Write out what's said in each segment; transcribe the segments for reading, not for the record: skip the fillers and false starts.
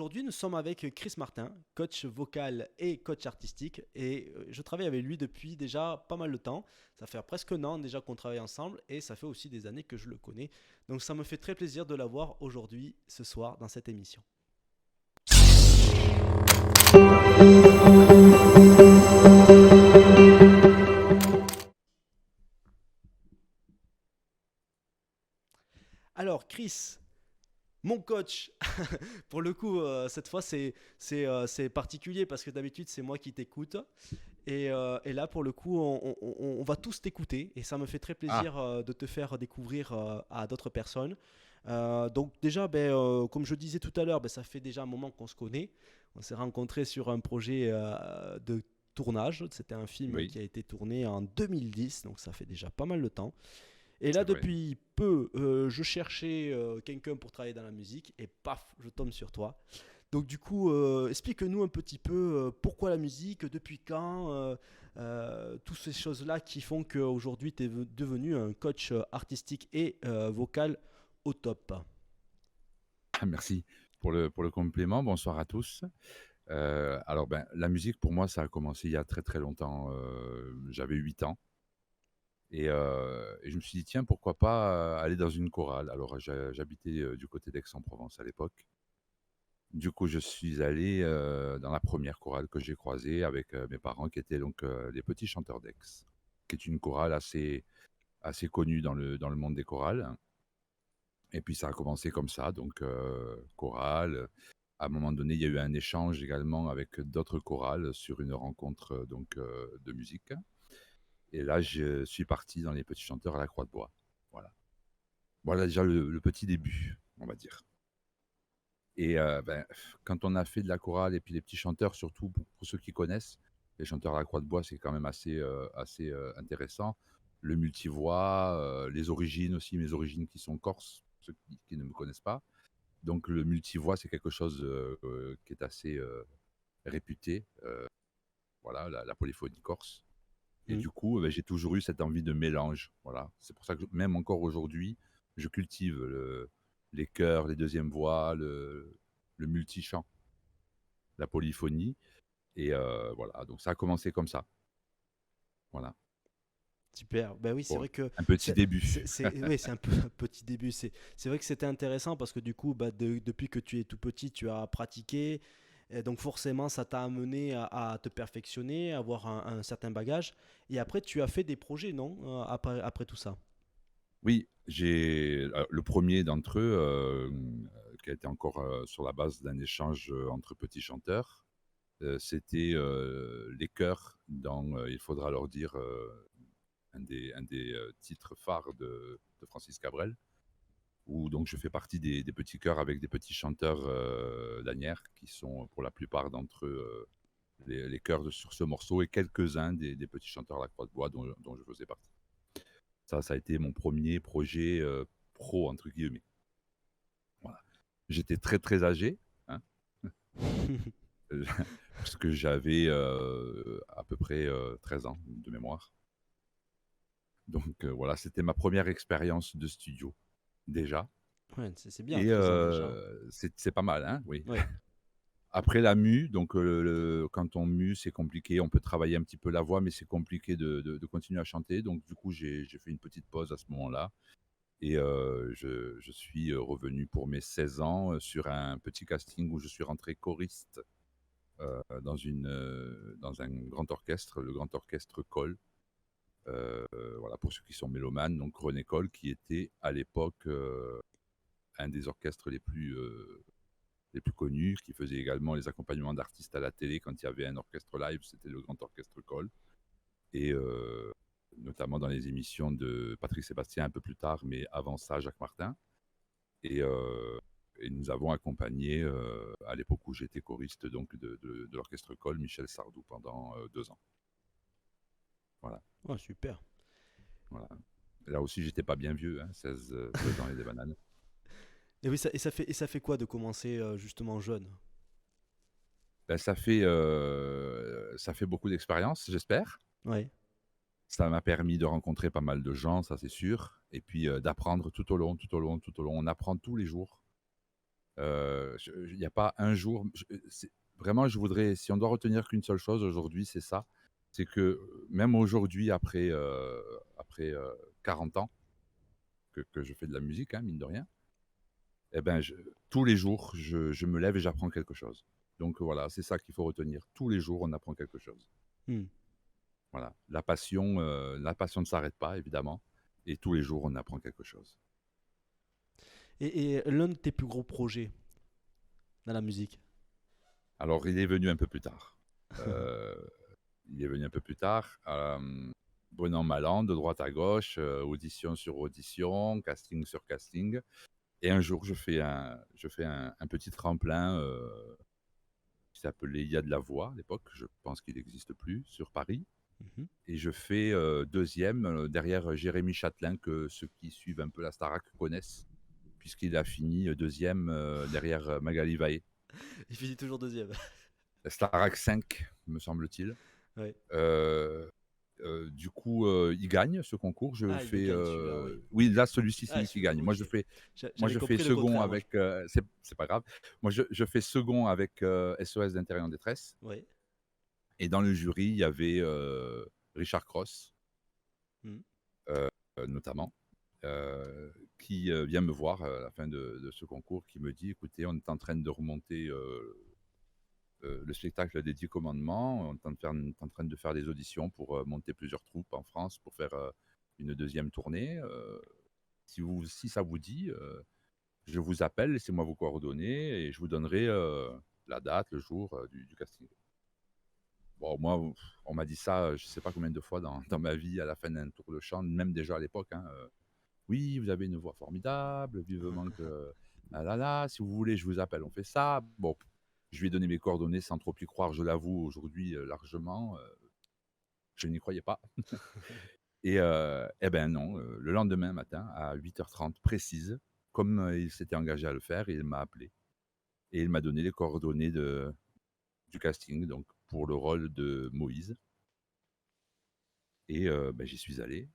aujourd'hui, nous sommes avec Chris Martin, coach vocal et coach artistique. Et je travaille avec lui depuis déjà pas mal de temps. Ça fait presque un an déjà qu'on travaille ensemble et ça fait aussi des années que je le connais. Donc ça me fait très plaisir de l'avoir aujourd'hui, ce soir, dans cette émission. Alors, Chris, mon coach, pour le coup, cette fois, c'est particulier parce que d'habitude, c'est moi qui t'écoute. Et là, pour le coup, on va tous t'écouter et ça me fait très Ah, plaisir de te faire découvrir à d'autres personnes. Donc déjà, comme je disais tout à l'heure, ça fait déjà un moment qu'on se connaît. On s'est rencontrés sur un projet de tournage. C'était un film oui, qui a été tourné en 2010, donc ça fait déjà pas mal de temps. Et là, c'est vrai. depuis peu, je cherchais quelqu'un pour travailler dans la musique et paf, je tombe sur toi. Donc du coup, explique-nous un petit peu pourquoi la musique, depuis quand, toutes ces choses-là qui font qu'aujourd'hui tu es devenu un coach artistique et vocal au top. Ah, merci pour le complément. Bonsoir à tous. Alors, ben, la musique, pour moi, ça a commencé il y a très très longtemps. J'avais 8 ans et je me suis dit, tiens, pourquoi pas aller dans une chorale. Alors, j'habitais du côté d'Aix-en-Provence à l'époque. Du coup, je suis allé dans la première chorale que j'ai croisée avec mes parents, qui étaient donc les Petits Chanteurs d'Aix, qui est une chorale assez connue dans le monde des chorales. Et puis ça a commencé comme ça, donc chorale. À un moment donné, il y a eu un échange également avec d'autres chorales sur une rencontre de musique. Et là, je suis parti dans les Petits Chanteurs à la Croix de Bois. Voilà. Voilà déjà le petit début, on va dire. Et ben, quand on a fait de la chorale et puis les Petits Chanteurs, surtout pour ceux qui connaissent, les Chanteurs à la Croix de Bois, c'est quand même assez intéressant. Le multivoix, les origines aussi, mes origines qui sont corses, ceux qui ne me connaissent pas. Donc le multivoix, c'est quelque chose qui est assez réputé, voilà, la polyphonie corse. Et Hmm. du coup, j'ai toujours eu cette envie de mélange. Voilà. C'est pour ça que même encore aujourd'hui, je cultive les chœurs, les deuxièmes voix, le multi-chant, la polyphonie. Et voilà, donc ça a commencé comme ça. Voilà, Super. Ben oui, c'est pour vrai que un petit début. oui, c'est un peu un petit début. C'est vrai que c'était intéressant parce que du coup, depuis que tu es tout petit, tu as pratiqué. Et donc forcément, ça t'a amené à te perfectionner, à avoir un certain bagage. Et après, tu as fait des projets, non? Après tout ça. Oui, j'ai le premier d'entre eux, qui a été encore sur la base d'un échange entre petits chanteurs. C'était les chœurs dans Il faudra leur dire, un des titres phares de Francis Cabrel, où donc je fais partie des petits chœurs avec des petits chanteurs d'Asnières, qui sont pour la plupart d'entre eux les chœurs sur ce morceau, et quelques-uns des petits chanteurs à la Croix de Bois dont je faisais partie. Ça a été mon premier projet pro, entre guillemets. Voilà. J'étais très très âgé, hein, parce que j'avais à peu près 13 ans de mémoire. Donc voilà, c'était ma première expérience de studio, déjà. Ouais, c'est bien, Et 13 ans déjà. c'est pas mal, hein, oui. Ouais. Après la mue, donc quand on mue, c'est compliqué. On peut travailler un petit peu la voix, mais c'est compliqué de continuer à chanter. Donc du coup, j'ai fait une petite pause à ce moment-là. Et je suis revenu pour mes 16 ans sur un petit casting où je suis rentré choriste dans un grand orchestre, le Grand Orchestre Cole. Voilà, pour ceux qui sont mélomanes, donc René Cole, qui était à l'époque un des orchestres les plus connus, qui faisait également les accompagnements d'artistes à la télé quand il y avait un orchestre live, c'était le Grand Orchestre Cole. Et notamment dans les émissions de Patrick Sébastien un peu plus tard, mais avant ça, Jacques Martin. Et, et nous avons accompagné, à l'époque où j'étais choriste donc de l'orchestre Cole, Michel Sardou pendant 2 ans. Voilà, Ouais, super. voilà. Là aussi, j'étais pas bien vieux, hein, 16 ans et des bananes. Et oui, et ça fait quoi de commencer justement jeune? Ben, ça fait beaucoup d'expérience, j'espère. Ouais. Ça m'a permis de rencontrer pas mal de gens, ça c'est sûr. Et puis d'apprendre tout au long, tout au long, tout au long. On apprend tous les jours. Il n'y a pas un jour. Vraiment, je voudrais, si on doit retenir qu'une seule chose aujourd'hui, c'est ça. C'est que même aujourd'hui, après 40 ans que je fais de la musique, hein, mine de rien, eh ben, tous les jours, je me lève et j'apprends quelque chose. Donc voilà, c'est ça qu'il faut retenir. Tous les jours, on apprend quelque chose. Hmm. Voilà. La passion ne s'arrête pas, évidemment. Et tous les jours, on apprend quelque chose. Et l'un de tes plus gros projets dans la musique? Alors, il est venu un peu plus tard. Euh, il est venu un peu plus tard. Bon an, mal an, de droite à gauche, audition sur audition, casting sur casting. Et un jour, je fais un petit tremplin qui s'appelait Il y a de la voix à l'époque. Je pense qu'il n'existe plus sur Paris. Mhm. Et je fais deuxième derrière Jérémy Châtelain, que ceux qui suivent un peu la Starac connaissent, puisqu'il a fini deuxième derrière Magali Vaillé. Il finit toujours deuxième. La Starac 5, me semble-t-il. Ouais. Du coup, il gagne ce concours. Je Ah, il le fais. gagne celui-là, oui. Oui, là, celui-ci, c'est Ah, lui qui gagne. Moi, ok. moi, J'avais je fais compris le second contraire, moi. avec. C'est pas grave. Moi, je fais second avec SOS d'Intérieur en détresse. Ouais. Et dans le jury, il y avait Richard Cross, Hmm. notamment, qui vient me voir à la fin de ce concours, qui me dit, écoutez, on est en train de remonter le spectacle des 10 commandements. On est en train de faire des auditions pour monter plusieurs troupes en France pour faire une deuxième tournée. Si ça vous dit, je vous appelle, laissez-moi vos coordonnées et je vous donnerai la date, le jour du casting. Bon, moi, on m'a dit ça, je ne sais pas combien de fois dans ma vie à la fin d'un tour de chant, même déjà à l'époque, hein. Oui, vous avez une voix formidable, vivement que. Ah là là, si vous voulez, je vous appelle, on fait ça. Bon, je lui ai donné mes coordonnées sans trop y croire, je l'avoue, aujourd'hui, largement. Je n'y croyais pas. Et eh ben non, le lendemain matin, à 8h30 précise, comme il s'était engagé à le faire, il m'a appelé. Et il m'a donné les coordonnées du casting, donc pour le rôle de Moïse. Et ben, j'y suis allé.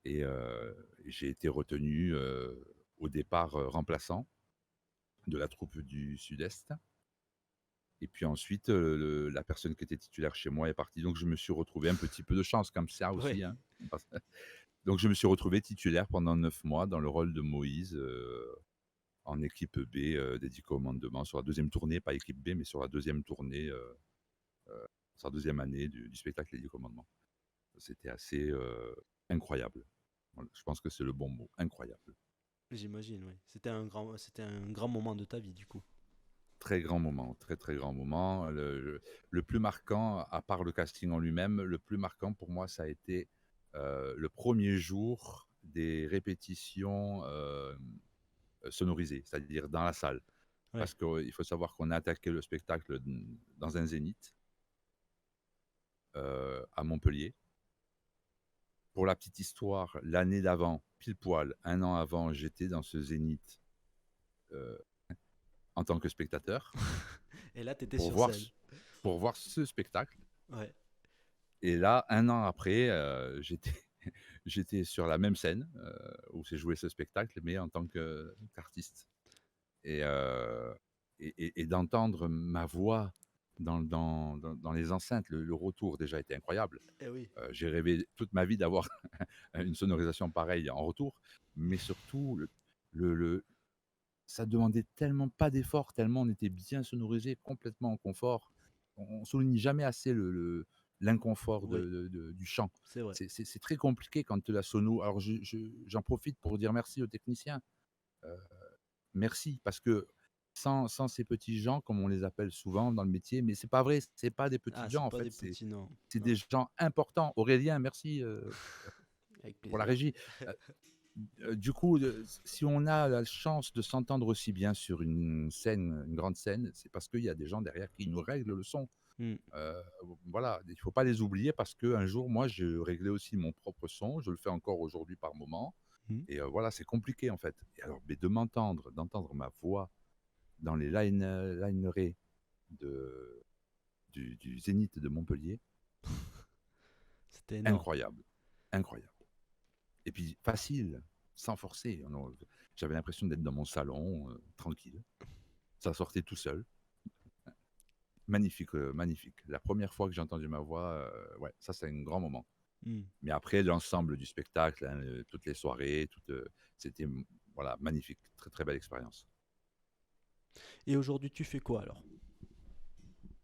Et j'ai été retenu au départ remplaçant de la troupe du Sud-Est. Et puis ensuite, la personne qui était titulaire chez moi est partie. Donc je me suis retrouvé un petit peu de chance comme ça Ouais. aussi, hein. Donc je me suis retrouvé titulaire pendant 9 mois dans le rôle de Moïse en équipe B des 10 commandements sur la deuxième tournée, pas équipe B, mais sur la deuxième tournée, sur la deuxième année du spectacle Les 10 commandements. C'était assez incroyable. Voilà, je pense que c'est le bon mot, incroyable. J'imagine, oui. C'était un grand moment de ta vie, du coup. Très grand moment, très très grand moment. Le plus marquant, à part le casting en lui-même, le plus marquant pour moi, ça a été le premier jour des répétitions sonorisées, c'est-à-dire dans la salle. Ouais. Parce qu'il faut savoir qu'on a attaqué le spectacle dans un zénith à Montpellier. Pour la petite histoire, l'année d'avant, pile poil, un an avant, j'étais dans ce zénith euh, en tant que spectateur Et là, t'étais pour sur voir, scène. pour voir ce spectacle. Ouais. Et là, un an après, j'étais sur la même scène où j'ai joué ce spectacle, mais en tant qu'artiste. Et, et d'entendre ma voix dans les enceintes, le retour déjà était incroyable. Eh oui. J'ai rêvé toute ma vie d'avoir une sonorisation pareille en retour, mais surtout, le, ça demandait tellement pas d'effort, tellement on était bien sonorisé, complètement en confort. On souligne jamais assez l'inconfort Oui, du chant. c'est vrai. C'est très compliqué quand la sono. Alors j'en profite pour dire merci aux techniciens. Euh, Merci parce que sans ces petits gens, comme on les appelle souvent dans le métier, mais c'est pas vrai, c'est pas des petits Ah, gens c'est en pas fait, des petits noms. c'est Non, des gens importants. Aurélien, merci avec pour la plaisir. régie. Euh, du coup, si on a la chance de s'entendre aussi bien sur une scène, une grande scène, c'est parce qu'il y a des gens derrière qui nous règlent le son. Hmm. Euh, voilà, il ne faut pas les oublier parce qu'un jour, moi, j'ai réglé aussi mon propre son. Je le fais encore aujourd'hui par moment. Hmm. Et voilà, c'est compliqué en fait. Et alors, mais d'entendre ma voix dans les linerés du Zénith de Montpellier, C'était énorme. incroyable, incroyable. Et puis facile. sans forcer. Non, j'avais l'impression d'être dans mon salon, tranquille. Ça sortait tout seul. Magnifique, magnifique. La première fois que j'ai entendu ma voix, ouais, ça c'est un grand moment. Hmm. Mais après, l'ensemble du spectacle, hein, toutes les soirées, c'était voilà, magnifique. Très, très belle expérience. Et aujourd'hui, tu fais quoi alors?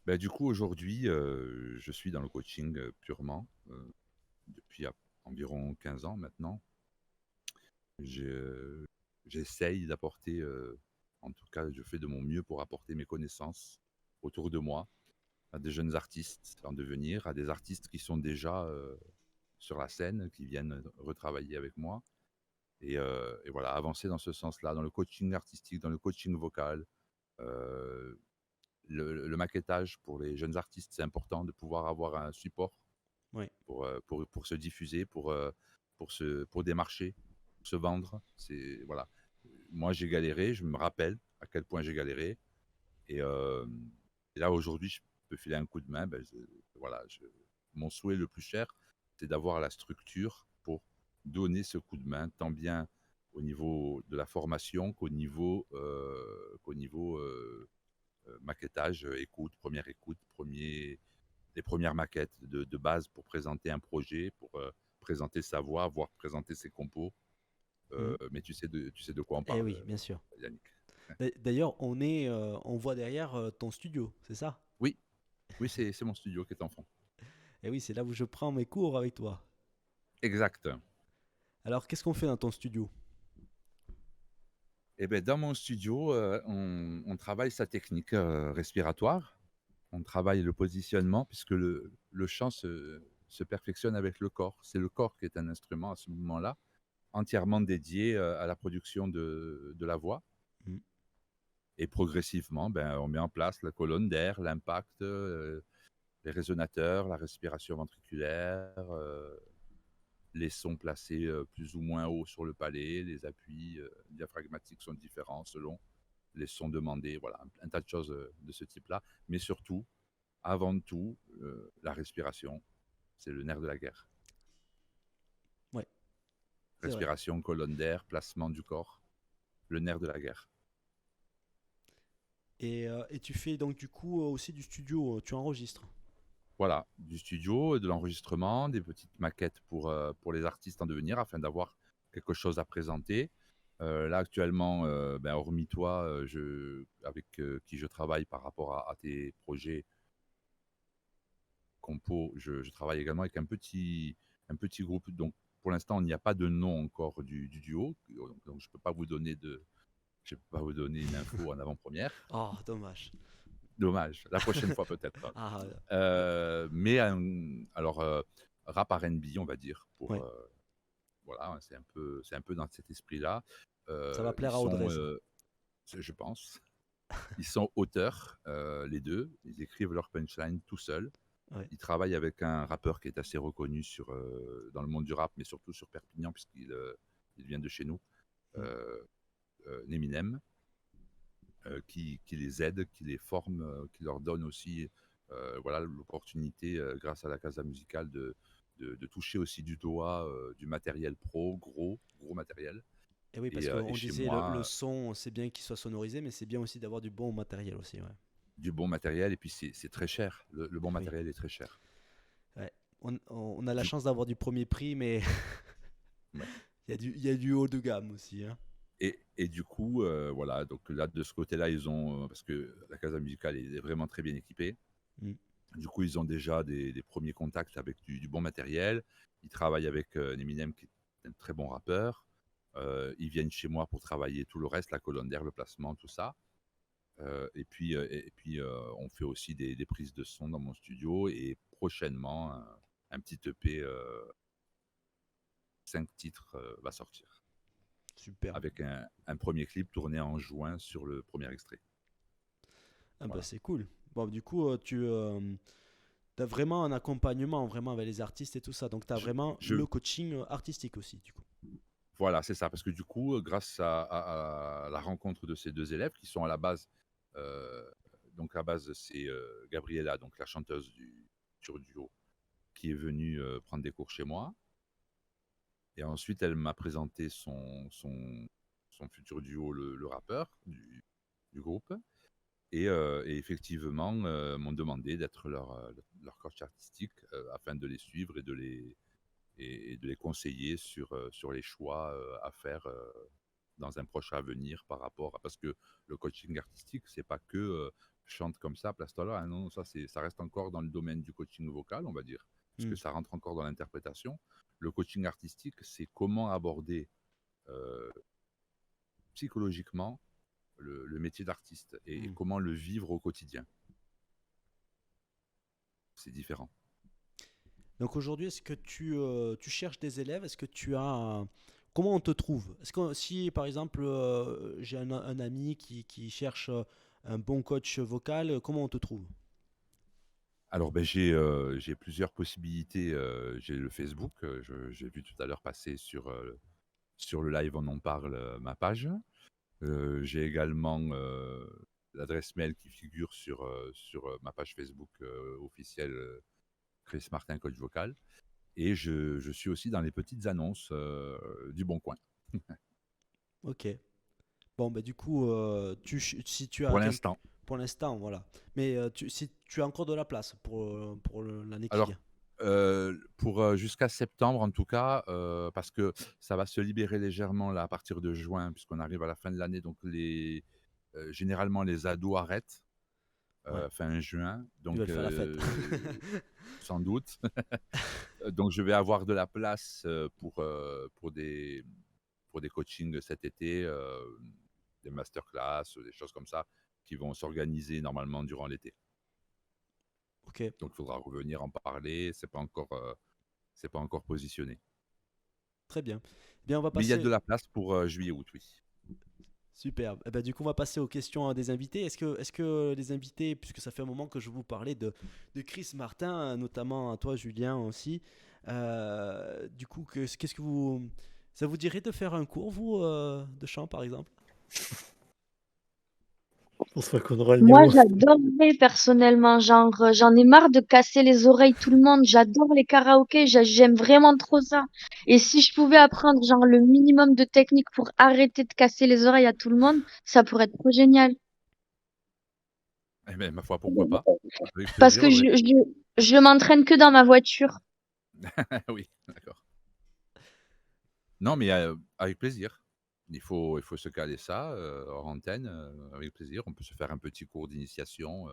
Ben, du coup, aujourd'hui, je suis dans le coaching purement depuis environ 15 ans maintenant. Je- J'essaye d'apporter, en tout cas, je fais de mon mieux pour apporter mes connaissances autour de moi à des jeunes artistes en devenir, à des artistes qui sont déjà sur la scène, qui viennent retravailler avec moi. Et voilà, avancer dans ce sens-là, dans le coaching artistique, dans le coaching vocal. Euh, le maquettage pour les jeunes artistes, c'est important de pouvoir avoir un support Ouais. pour se diffuser, pour démarcher, pour se vendre. Voilà. Moi, j'ai galéré, je me rappelle à quel point j'ai galéré. Et, euh, et là, aujourd'hui, je peux filer un coup de main. Voilà, mon souhait le plus cher, c'est d'avoir la structure pour donner ce coup de main, tant bien au niveau de la formation qu'au niveau maquettage, écoute, les premières maquettes de base pour présenter un projet, pour présenter sa voix, voire présenter ses compos. Hmm. Mais tu sais de quoi on Eh parle, oui, bien sûr. Yannick. D'ailleurs, on voit derrière ton studio, c'est ça? Oui, oui, c'est mon studio qui est en fond. Eh oui, c'est là où je prends mes cours avec toi. Exact. Alors, qu'est-ce qu'on fait dans ton studio? Et ben, dans mon studio, on travaille sa technique respiratoire, on travaille le positionnement, puisque le chant se perfectionne avec le corps. C'est le corps qui est un instrument à ce moment-là, entièrement dédié à la production de la voix. Hmm. Et progressivement, ben, on met en place la colonne d'air, l'impact, les résonateurs, la respiration ventriculaire, les sons placés plus ou moins haut sur le palais, les appuis diaphragmatiques sont différents selon les sons demandés, voilà, un tas de choses de ce type-là. Mais surtout, avant tout, la respiration, c'est le nerf de la guerre. Ouais, c'est vrai. Respiration, colonne d'air, placement du corps, le nerf de la guerre. Et tu fais donc du coup aussi du studio, tu enregistres. Voilà, du studio, de l'enregistrement, des petites maquettes pour les artistes en devenir afin d'avoir quelque chose à présenter. Là, actuellement, ben, hormis toi, avec qui je travaille par rapport à tes projets compos, je travaille également avec un petit groupe. Donc, pour l'instant, il n'y a pas de nom encore du duo. Donc, je peux pas vous donner une info en avant-première. Oh, dommage. Dommage. La prochaine fois, peut-être. Ah, Mais alors, rap R&B, on va dire, ouais, voilà, c'est un peu dans cet esprit-là. ça va Ils plaire à sont, Audrey, ça. je pense, ils sont auteurs, les deux. Ils écrivent leur punchline tout seuls. Ouais. Ils travaillent avec un rappeur qui est assez reconnu dans le monde du rap, mais surtout sur Perpignan, puisqu'il vient de chez nous, Mm. euh, Eminem, qui les aide, qui les forme, qui leur donne aussi voilà, l'opportunité, grâce à la Casa Musicale, de toucher aussi du doigt du matériel pro, gros matériel. Et oui, parce Et qu'on chez disait le moi, son, c'est bien qu'il soit sonorisé, mais c'est bien aussi d'avoir du bon matériel aussi, ouais. du bon matériel, et puis c'est très cher. Le bon Eh oui, matériel est très cher. ouais. On a la Du, chance d'avoir du premier prix, mais ouais. il y a du haut de gamme aussi, hein. Et du coup, voilà, donc là, de ce côté-là, ils ont, parce que la Casa Musicale est vraiment très bien équipée. Mm. Du coup, ils ont déjà des premiers contacts avec du bon matériel. Ils travaillent avec Eminem, qui est un très bon rappeur. Ils viennent chez moi pour travailler tout le reste, la colonne d'air, le placement, tout ça. Et puis, on fait aussi des prises de son dans mon studio. Et prochainement, un petit EP, 5 titres, va sortir. Superbe. Avec un premier clip tourné en juin sur le premier extrait. Ah bah Voilà. c'est cool. Bon, du coup, tu as vraiment un accompagnement vraiment avec les artistes et tout ça. Donc, tu as Je, vraiment je, le coaching artistique aussi, du coup. Voilà, c'est ça. Parce que du coup, grâce à la rencontre de ces deux élèves qui sont à la base, euh, donc à la base, c'est Gabriella, donc la chanteuse sur duo, qui est venue prendre des cours chez moi. Et ensuite, elle m'a présenté son futur duo, le rappeur du groupe. Et effectivement, m'ont demandé d'être leur coach artistique afin de les suivre et de les conseiller sur les choix à faire dans un proche avenir par rapport à... Parce que le coaching artistique, c'est pas que chante comme ça, place-toi là. Hein, non, ça reste encore dans le domaine du coaching vocal, on va dire, parce que Hmm. ça rentre encore dans l'interprétation. Le coaching artistique, c'est comment aborder euh, psychologiquement le métier d'artiste et Hmm. comment le vivre au quotidien. C'est différent. Donc aujourd'hui, est-ce que tu cherches des élèves? Est-ce que tu as comment on te trouve? Est-ce que si par exemple j'ai un ami qui cherche un bon coach vocal, comment on te trouve? Alors, ben, j'ai plusieurs possibilités. J'ai le Facebook, j'ai vu tout à l'heure passer sur le live On en parle, ma page. J'ai également l'adresse mail qui figure sur ma page Facebook officielle, Chris Martin, coach vocal. Et je suis aussi dans les petites annonces du Bon Coin, Ok. Bon, bah du coup, si tu as pour quelques... l'instant. Pour l'instant, voilà. Mais si tu as encore de la place pour l'année qui Alors, vient. pour jusqu'à septembre, en tout cas, parce que ça va se libérer légèrement là, à partir de juin, puisqu'on arrive à la fin de l'année. Donc, généralement, les ados arrêtent Ouais, fin juin. ils veulent Donc, faire la fête. sans doute. Donc, je vais avoir de la place pour des coachings cet été, des masterclass, des choses comme ça, qui vont s'organiser normalement durant l'été. Ok, Donc, il faudra revenir en parler. C'est pas encore positionné. très bien. Bien, on va Mais il y a de passer. la place pour juillet-août, oui. Superbe. Eh ben, du coup, on va passer aux questions des invités. Est-ce que les invités, puisque ça fait un moment que je vous parlais de Chris Martin, notamment à toi, Julien aussi, du coup, qu'est-ce que vous. Ça vous dirait de faire un cours, vous, de chant, par exemple? Je pense pas qu'on aura le Moi, niveau. j'adorerais personnellement, genre, j'en ai marre de casser les oreilles tout le monde. J'adore les karaokés, j'aime vraiment trop ça. Et si je pouvais apprendre, genre, le minimum de technique pour arrêter de casser les oreilles à tout le monde, ça pourrait être trop génial. Eh bien, ma foi, pourquoi pas? Avec Parce plaisir, que Audrey. je m'entraîne que dans ma voiture. Oui, d'accord. Non, mais avec plaisir. Il faut se caler ça hors antenne, avec plaisir. On peut se faire un petit cours d'initiation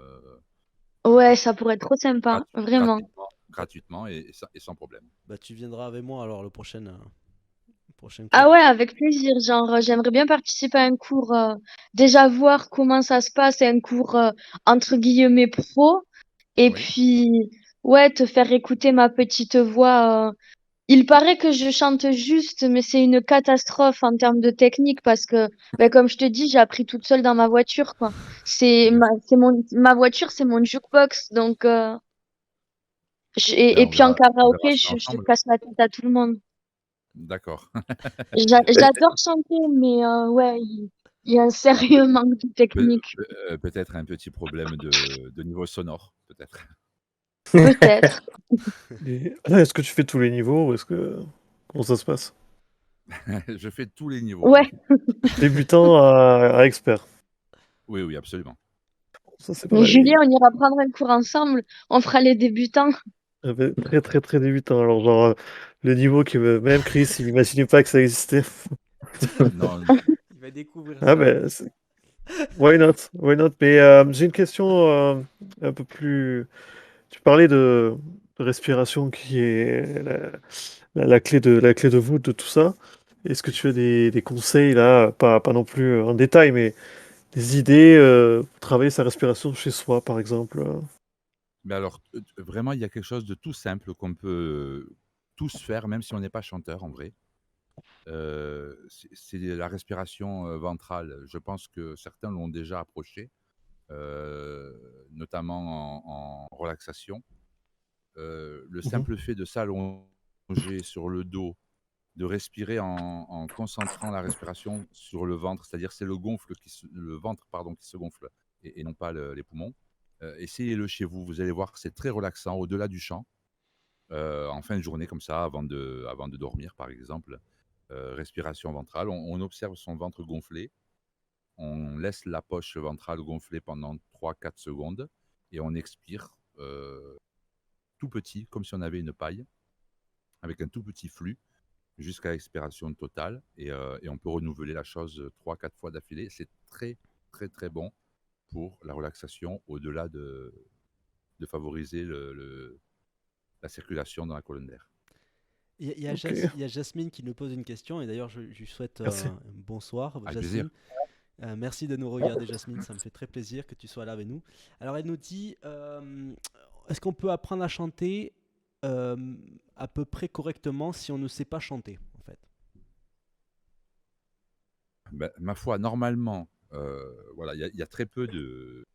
Ouais, ça pourrait être trop sympa, vraiment. gratuitement et sans problème. Bah, tu viendras avec moi alors le prochain Ah cours. ouais, avec plaisir. Genre, j'aimerais bien participer à un cours, déjà voir comment ça se passe, un cours entre guillemets pro. Et Oui. puis, ouais, te faire écouter ma petite voix. Il paraît que je chante juste, mais c'est une catastrophe en termes de technique parce que, ben, comme je te dis, j'ai appris toute seule dans ma voiture, quoi. Bien sûr. Ma voiture, c'est mon jukebox. Donc, Ben, et puis en on verra karaoké, ça je ensemble. casse la tête à tout le monde. D'accord. J'adore chanter, mais ouais, il y a un sérieux manque de technique. Peut-être un petit problème de niveau sonore, peut-être. Peut-être. Et là, est-ce que tu fais tous les niveaux ou est-ce que comment ça se passe? Je fais tous les niveaux, Ouais. oui. Débutant à expert. Oui, oui, absolument. Ça c'est Mais pareil. Julien, on ira prendre un cours ensemble. On fera les débutants. Très très très débutant. Alors genre le niveau que même Chris, il imaginait pas que ça existait. Non, Il va découvrir Ah ça. ben why not? Why not? Mais j'ai une question un peu plus. Tu parlais de respiration qui est la clé de voûte de tout ça. Est-ce que tu as des conseils là, pas non plus en détail, mais des idées pour travailler sa respiration chez soi, par exemple? mais alors, vraiment, il y a quelque chose de tout simple qu'on peut tous faire, même si on n'est pas chanteur en vrai. C'est la respiration ventrale. Je pense que certains l'ont déjà approché, notamment en relaxation. Le Mhm. simple fait de s'allonger sur le dos, de respirer en concentrant la respiration sur le ventre, c'est-à-dire c'est le ventre pardon, qui se gonfle et non pas les poumons. Essayez-le chez vous, vous allez voir, c'est très relaxant au-delà du chant. en fin de journée comme ça, avant de dormir par exemple. Respiration ventrale, on observe son ventre gonfler, on laisse la poche ventrale gonfler pendant 3-4 secondes et on expire tout petit, comme si on avait une paille, avec un tout petit flux jusqu'à l'expiration totale et on peut renouveler la chose 3-4 fois d'affilée. C'est très très très bon pour la relaxation au-delà de favoriser la circulation dans la colonne d'air. Ok, Il y a Jasmine qui nous pose une question et d'ailleurs je lui souhaite merci. un bonsoir Avec Jasmine. plaisir. Merci de nous regarder Jasmine, ça me fait très plaisir que tu sois là avec nous. Alors elle nous dit est-ce qu'on peut apprendre à chanter à peu près correctement si on ne sait pas chanter en fait? Ben, ma foi, normalement, voilà, il y a très peu de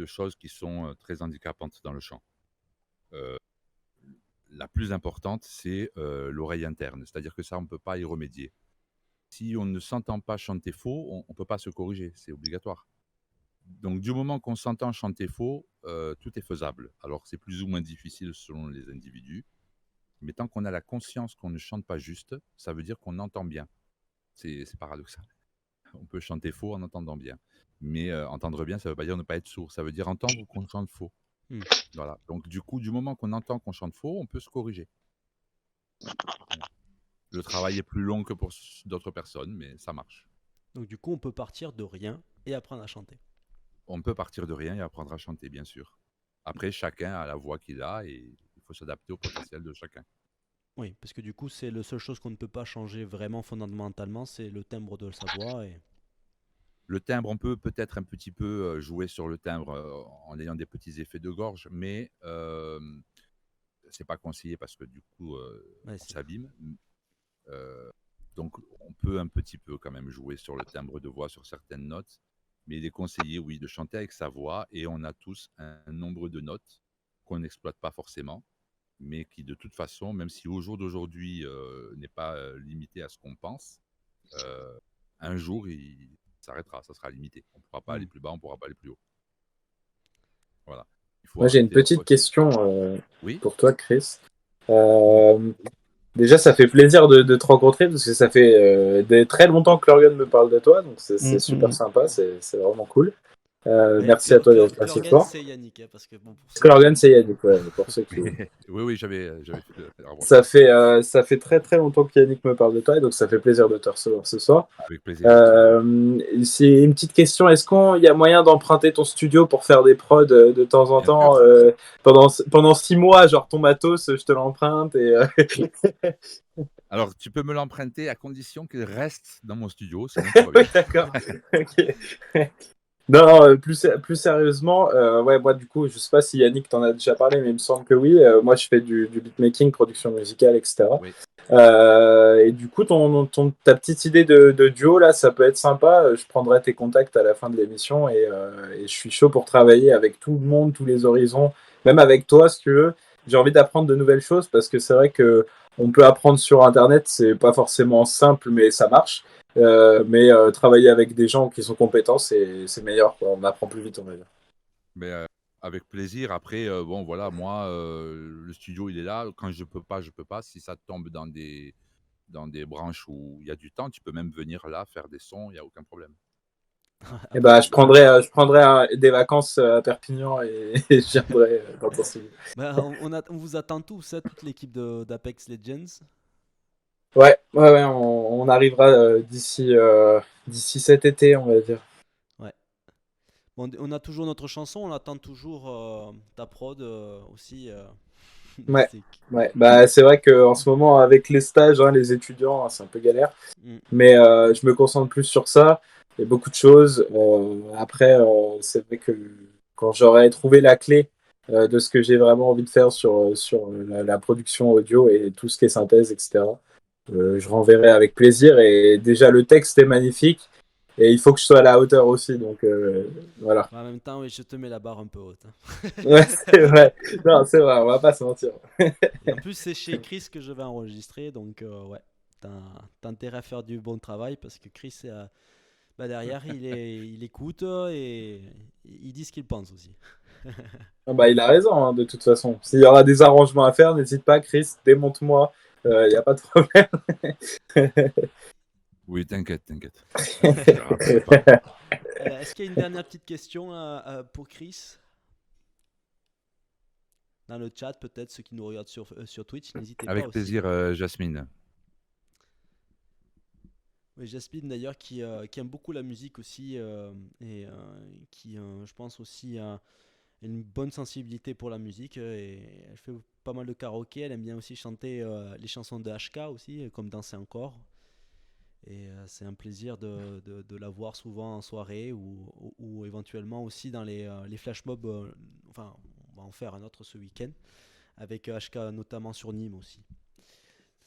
choses qui sont très handicapantes dans le chant. Euh, la plus importante, c'est l'oreille interne, c'est-à-dire que ça, on ne peut pas y remédier. Si on ne s'entend pas chanter faux, on ne peut pas se corriger, c'est obligatoire. Donc, du moment qu'on s'entend chanter faux, tout est faisable. Alors, c'est plus ou moins difficile selon les individus, mais tant qu'on a la conscience qu'on ne chante pas juste, ça veut dire qu'on entend bien. C'est paradoxal. On peut chanter faux en entendant bien. Mais entendre bien, ça ne veut pas dire ne pas être sourd. Ça veut dire entendre qu'on chante faux. Hmm. Voilà. Donc, du coup, du moment qu'on entend qu'on chante faux, on peut se corriger. Le travail est plus long que pour d'autres personnes, mais ça marche. Donc du coup on peut partir de rien et apprendre à chanter. On peut partir de rien et apprendre à chanter, bien sûr. Après, chacun a la voix qu'il a et il faut s'adapter au potentiel de chacun. Oui, parce que du coup c'est la seule chose qu'on ne peut pas changer vraiment fondamentalement, c'est le timbre de sa voix et Le timbre, on peut peut-être un petit peu jouer sur le timbre en ayant des petits effets de gorge, mais c'est pas conseillé parce que du coup, ouais, on s'abîme. Euh, donc, on peut un petit peu quand même jouer sur le timbre de voix sur certaines notes, mais il est conseillé, oui, de chanter avec sa voix et on a tous un nombre de notes qu'on n'exploite pas forcément, mais qui de toute façon, même si au jour d'aujourd'hui n'est pas limité à ce qu'on pense, euh, un jour il s'arrêtera, ça sera limité. On ne pourra pas aller Hmm. plus bas, on ne pourra pas aller plus haut. Voilà. Il faut Moi, j'ai une arrêter. petite question Oui. pour toi, Chris. Euh, Déjà, ça fait plaisir de te rencontrer parce que ça fait très longtemps que Lorgan me parle de toi, donc c'est super sympa, c'est vraiment cool. Mais Merci à toi d'être là ce Clorgan soir. c'est Yannick hein, parce que bon pour ceux Lorgan, qui c'est Yannick, ouais, pour ceux qui... Oui, j'avais fait le rapprochement. Ça fait très très longtemps que Yannick me parle de toi, et donc ça fait plaisir de te recevoir ce soir. Avec plaisir. C'est une petite question, est-ce qu'il y a moyen d'emprunter ton studio pour faire des prods de temps en Bien temps pendant 6 mois, genre ton matos, je te l'emprunte et Alors, tu peux me l'emprunter à condition qu'il reste dans mon studio, sinon tout va bien. Oui, d'accord. Ok. Non, plus sérieusement, ouais, moi du coup, je sais pas si Yannick t'en a déjà parlé, mais il me semble que oui. Moi, je fais du beatmaking, production musicale, etc. Oui. Et du coup, ta petite idée de duo là, ça peut être sympa. Je prendrai tes contacts à la fin de l'émission et je suis chaud pour travailler avec tout le monde, tous les horizons, même avec toi, si tu veux. J'ai envie d'apprendre de nouvelles choses parce que c'est vrai que on peut apprendre sur Internet, c'est pas forcément simple, mais ça marche. Mais travailler avec des gens qui sont compétents, c'est meilleur, quoi. On apprend plus vite, on va dire. Mais avec plaisir. Après, bon, voilà, moi, le studio, il est là. Quand je peux pas, je peux pas. Si ça tombe dans des branches où il y a du temps, tu peux même venir là faire des sons, il n'y a aucun problème. Et bah, je prendrai des vacances à Perpignan et je viendrai dans ton studio. bah, on vous attend tous hein, toute l'équipe d'Apex Legends. Ouais, on arrivera d'ici cet été, on va dire. Ouais. Bon, on a toujours notre chanson, on attend toujours ta prod aussi. Ouais, C'est- ouais. Bah, c'est vrai qu'en ce moment, avec les stages, hein, les étudiants, hein, c'est un peu galère. Mm. Mais je me concentre plus sur ça. Il y a beaucoup de choses. Après, c'est vrai que quand j'aurai trouvé la clé de ce que j'ai vraiment envie de faire sur la production audio et tout ce qui est synthèse, etc., je renverrai avec plaisir. Et déjà, le texte est magnifique. Et il faut que je sois à la hauteur aussi. Donc voilà. En même temps, oui, je te mets la barre un peu haute. Hein. Ouais, c'est vrai. Non, c'est vrai, on va pas se mentir. Et en plus, c'est chez Chris que je vais enregistrer, donc ouais, t'as intérêt à faire du bon travail parce que Chris, bah, derrière, il écoute et il dit ce qu'il pense aussi. Ah bah, il a raison, hein, de toute façon. S'il y aura des arrangements à faire, n'hésite pas, Chris, démonte-moi. Il n'y a pas de problème. Oui, t'inquiète. Je te rappelle pas. Est-ce qu'il y a une dernière petite question pour Chris dans le chat, peut-être ceux qui nous regardent sur Twitch, n'hésitez pas Avec aussi. plaisir, Jasmine. Oui, Jasmine d'ailleurs qui aime beaucoup la musique aussi et qui, je pense aussi a une bonne sensibilité pour la musique et elle fait pas mal de karaoké. Elle aime bien aussi chanter les chansons de HK aussi, comme Danser encore. Et c'est un plaisir de la voir souvent en soirée ou éventuellement aussi dans les flash mobs. Enfin, on va en faire un autre ce week-end avec HK notamment sur Nîmes aussi.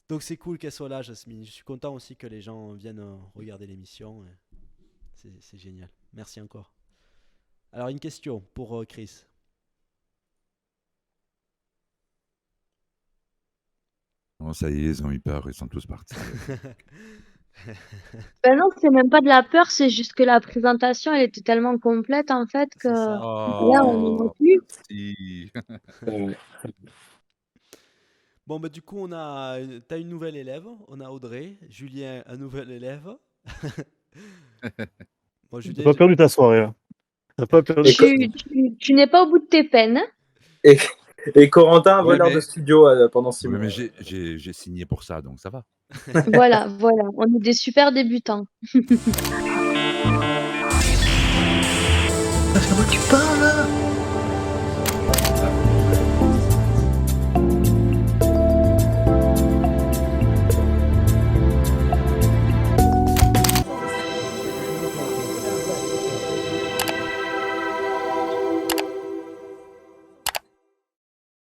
Donc c'est cool qu'elle soit là, Jasmine. Je suis content aussi que les gens viennent regarder l'émission. C'est génial. Merci encore. Alors une question pour Chris. Bon, ça y est, ils ont eu peur, ils sont tous partis. Ben non, c'est même pas de la peur, c'est juste que la présentation, elle était tellement complète en fait que C'est ça. là, on n'en a Oh, plus. merci. Bon, bah du coup, t'as une nouvelle élève. On a Audrey. Julien, un nouvel élève. Bon, T'as Julien, pas perdu ta soirée, hein. T'as pas perdu Et, ta Co- soirée. Tu n'es pas au bout de tes peines, hein. et, et Corentin, Ouais, voleur de mais, studio pendant 6 ouais, mois. mais j'ai signé pour ça, donc ça va. Voilà, on est des super débutants. Ah, c'est à moi que tu parles.